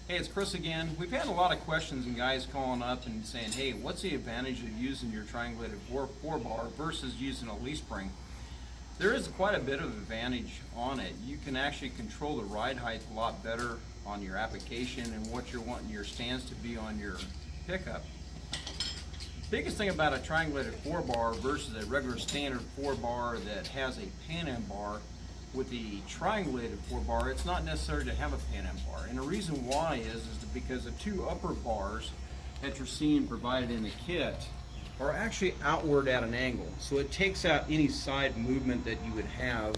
Hey, it's Chris again. We've had a lot of questions and guys calling up and saying, hey, what's the advantage of using your triangulated four bar versus using a leaf spring? There is quite a bit of advantage on it. You can actually control the ride height a lot better on your application and what you're wanting your stance to be on your pickup. Biggest thing about a triangulated 4-bar versus a regular standard 4-bar that has a Pan Am bar, with the triangulated 4-bar, it's not necessary to have a Pan Am bar. And the reason why is because the two upper bars that you're seeing provided in the kit are actually outward at an angle. So it takes out any side movement that you would have,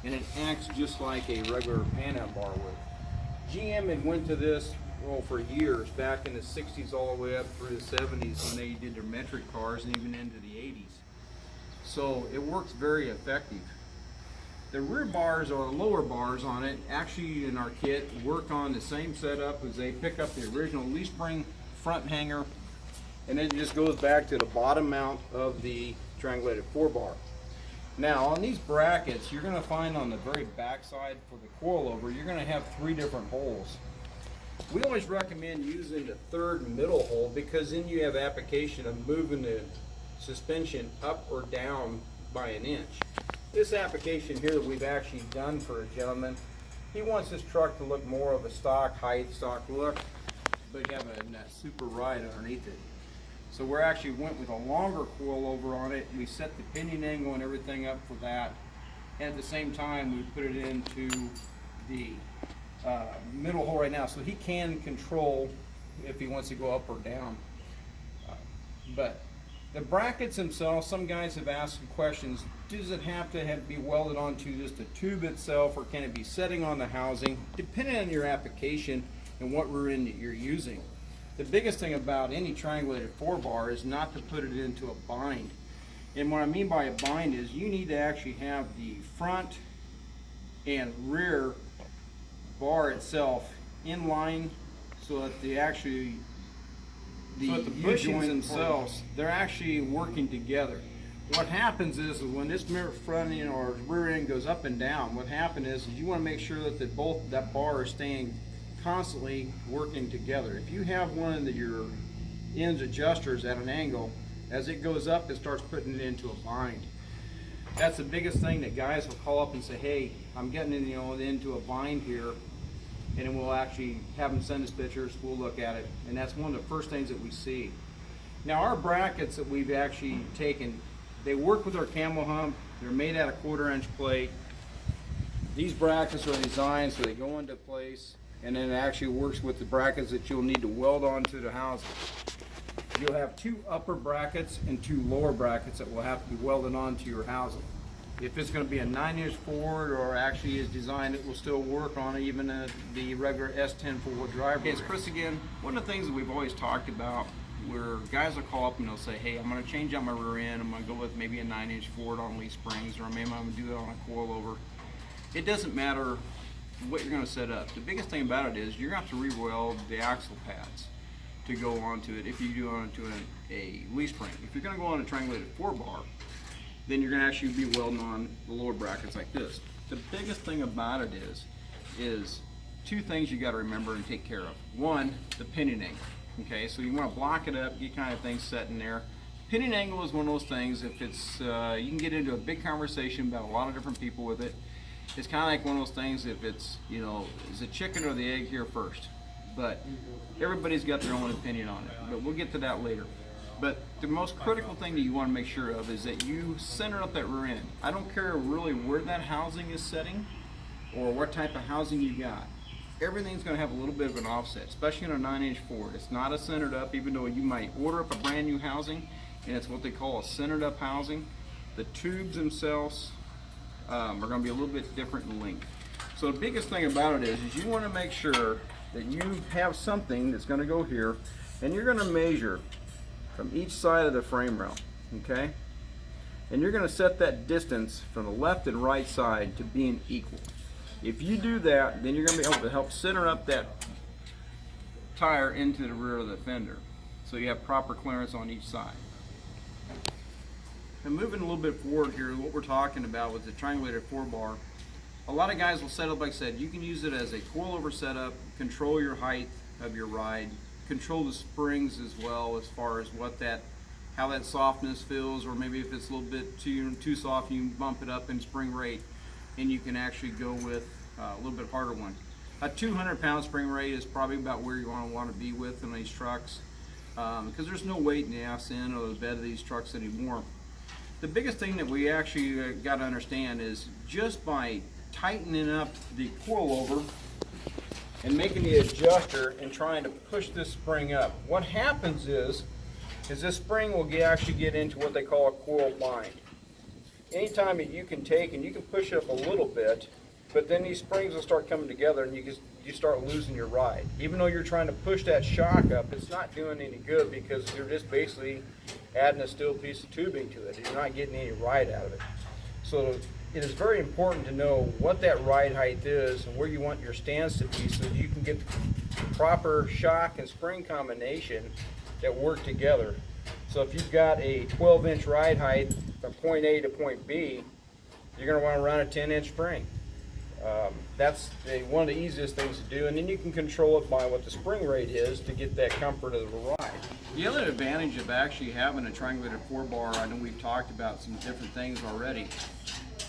and it acts just like a regular Pan Am bar would. GM had went to this for years, back in the 60s all the way up through the 70s when they did their metric cars, and even into the 80s. So it works very effective. The rear bars or lower bars on it, actually in our kit, work on the same setup as they pick up the original leaf spring front hanger, and then it just goes back to the bottom mount of the triangulated 4-bar. Now on these brackets, you're going to find on the very back side for the coilover, you're going to have 3 different holes. We always recommend using the third middle hole because then you have application of moving the suspension up or down by an inch. This application here that we've actually done for a gentleman, he wants his truck to look more of a stock height, stock look, but have a super ride underneath it. So we're actually went with a longer coilover on it. We set the pinion angle and everything up for that. And at the same time, we put it into the middle hole right now, so he can control if he wants to go up or down. But the brackets themselves, some guys have asked some questions. Does it have to be welded onto just the tube itself, or can it be setting on the housing? Depending on your application and what rear end that you're using. The biggest thing about any triangulated 4-bar is not to put it into a bind. And what I mean by a bind is you need to actually have the front and rear bar itself in line so that the bushings themselves, they're actually working together. What happens is when this front end or rear end goes up and down, what happens is you want to make sure that that bar is staying constantly working together. If you have one of your ends adjusters at an angle, as it goes up, it starts putting it into a bind. That's the biggest thing that guys will call up and say, hey, I'm getting into a bind here. And then we'll actually have them send us pictures, we'll look at it, and that's one of the first things that we see. Now our brackets that we've actually taken, they work with our camel hump, they're made out of 1/4-inch plate. These brackets are designed so they go into place, and then it actually works with the brackets that you'll need to weld onto the housing. You'll have 2 upper brackets and 2 lower brackets that will have to be welded onto your housing. If it's going to be a 9-inch Ford, or actually is designed, it will still work on even the regular S10 4-wheel drive. Hey, it's Chris again. One of the things that we've always talked about, where guys will call up and they'll say, hey, I'm going to change out my rear end, I'm going to go with maybe a 9-inch Ford on leaf springs, or maybe I'm going to do it on a coilover. It doesn't matter what you're going to set up. The biggest thing about it is you're going to have to re-weld the axle pads to go onto it if you do onto a leaf spring. If you're going to go on a triangulated 4-bar, then you're going to actually be welding on the lower brackets like this. The biggest thing about it is 2 things you got to remember and take care of. One, the pinion angle. Okay, so you want to block it up, get kind of things set in there. Pinion angle is one of those things, if it's, you can get into a big conversation about a lot of different people with it. It's kind of like one of those things, if it's, is the chicken or the egg here first? But everybody's got their own opinion on it, but we'll get to that later. But the most critical thing that you want to make sure of is that you center up that rear end. I don't care really where that housing is setting or what type of housing you got. Everything's going to have a little bit of an offset, especially in a 9-inch Ford. It's not a centered up, even though you might order up a brand new housing, and it's what they call a centered up housing. The tubes themselves are going to be a little bit different in length. So the biggest thing about it is you want to make sure that you have something that's going to go here, and you're going to measure from each side of the frame rail, okay? And you're going to set that distance from the left and right side to being equal. If you do that, then you're going to be able to help center up that tire into the rear of the fender, so you have proper clearance on each side. And moving a little bit forward here, what we're talking about with the triangulated 4-bar, a lot of guys will set up, like I said, you can use it as a coilover setup, control your height, of your ride. Control the springs as well, as far as how that softness feels, or maybe if it's a little bit too soft, you can bump it up in spring rate, and you can actually go with a little bit harder one. A 200-pound spring rate is probably about where you want to be with in these trucks, because there's no weight in the ass end or the bed of these trucks anymore. The biggest thing that we actually got to understand is just by tightening up the coilover and making the adjuster and trying to push this spring up, what happens is this spring will actually get into what they call a coil bind. Anytime that you can take and you can push it up a little bit, but then these springs will start coming together and you start losing your ride. Even though you're trying to push that shock up, it's not doing any good, because you're just basically adding a steel piece of tubing to it. You're not getting any ride out of it. So it is very important to know what that ride height is and where you want your stance to be, so that you can get the proper shock and spring combination that work together. So if you've got a 12-inch ride height from point A to point B, you're going to want to run a 10-inch spring. That's one of the easiest things to do, and then you can control it by what the spring rate is to get that comfort of the ride. The other advantage of actually having a triangulated 4-bar, I know we've talked about some different things already.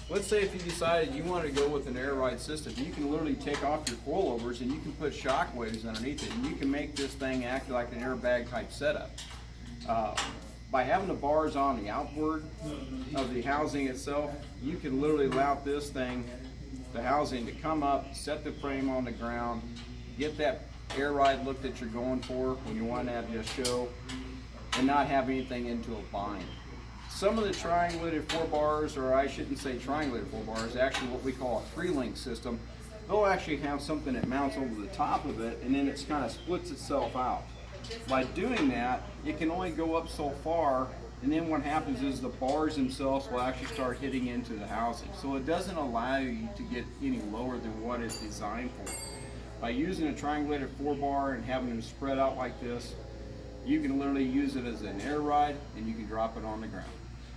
Let's say if you decided you wanted to go with an air ride system, you can literally take off your coilovers and you can put shock waves underneath it, and you can make this thing act like an airbag type setup. By having the bars on the outboard of the housing itself, you can literally allow this thing, the housing, to come up, set the frame on the ground, get that air ride look that you're going for when you want to have your show, and not have anything into a bind. Some of the triangulated 4-bars, or I shouldn't say triangulated 4-bars, actually what we call a 3-link system, they'll actually have something that mounts over the top of it, and then it kind of splits itself out. By doing that, it can only go up so far, and then what happens is the bars themselves will actually start hitting into the housing. So it doesn't allow you to get any lower than what it's designed for. By using a triangulated 4-bar and having them spread out like this, you can literally use it as an air ride, and you can drop it on the ground.